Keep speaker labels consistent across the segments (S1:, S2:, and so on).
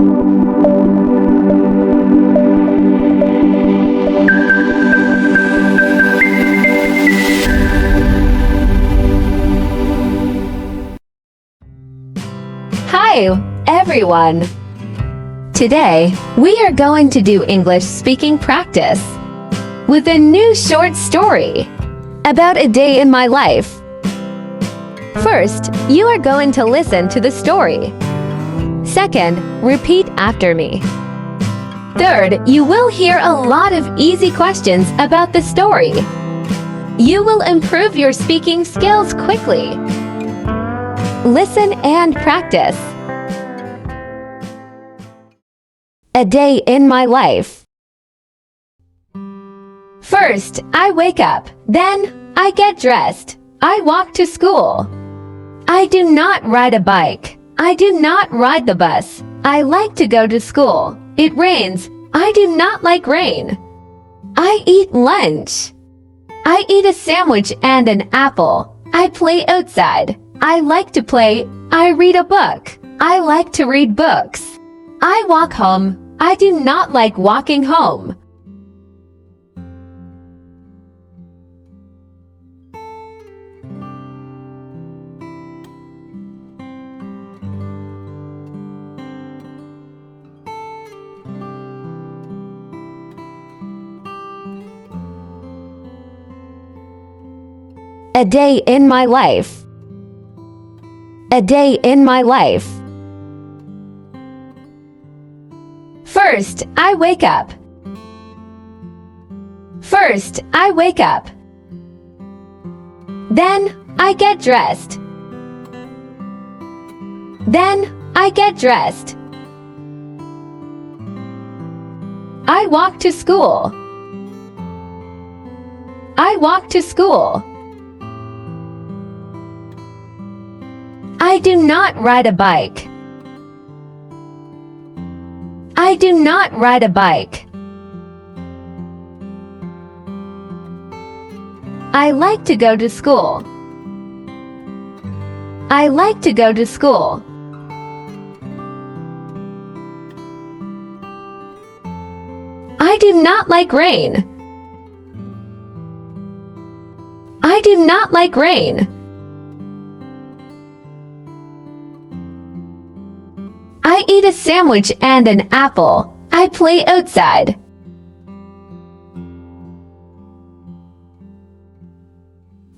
S1: Hi, everyone! Today, we are going to do English speaking practice with a new short story about a day in my life. First, you are going to listen to the story. Second, repeat after me. Third, you will hear a lot of easy questions about the story. You will improve your speaking skills quickly. Listen and practice. A day in my life. First, I wake up. Then, I get dressed. I walk to school. I do not ride a bike. I do not ride the bus. I like to go to school. It rains. I do not like rain. I eat lunch. I eat a sandwich and an apple. I play outside. I like to play. I read a book. I like to read books. I walk home. I do not like walking home. A day in my life. A day in my life. First, I wake up. First, I wake up. Then, I get dressed. Then, I get dressed. I walk to school. I walk to school. I do not ride a bike. I do not ride a bike. I like to go to school. I like to go to school. I do not like rain. I do not like rain. I eat a sandwich and an apple. I play outside.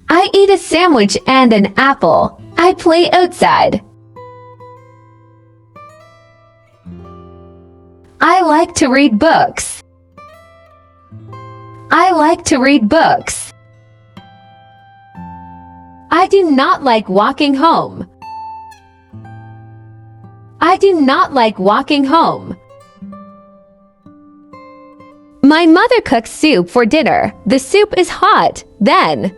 S1: I eat a sandwich and an apple. I play outside. I like to read books. I like to read books. I do not like walking home. I do not like walking home. My mother cooks soup for dinner. The soup is hot. Then,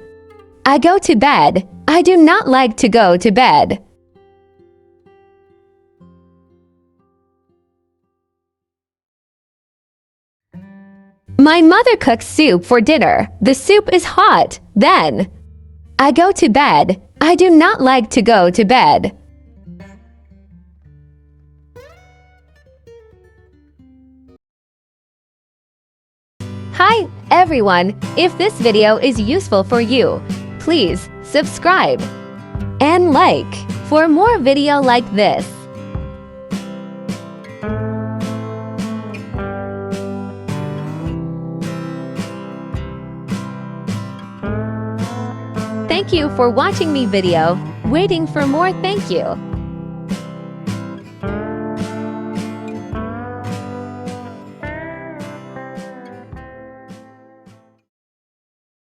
S1: I go to bed. I do not like to go to bed. My mother cooks soup for dinner. The soup is hot. Then, I go to bed. I do not like to go to bed. Hi, everyone! If this video is useful for you, please subscribe and like for more video like this. Thank you for watching me video. Waiting for more. Thank you.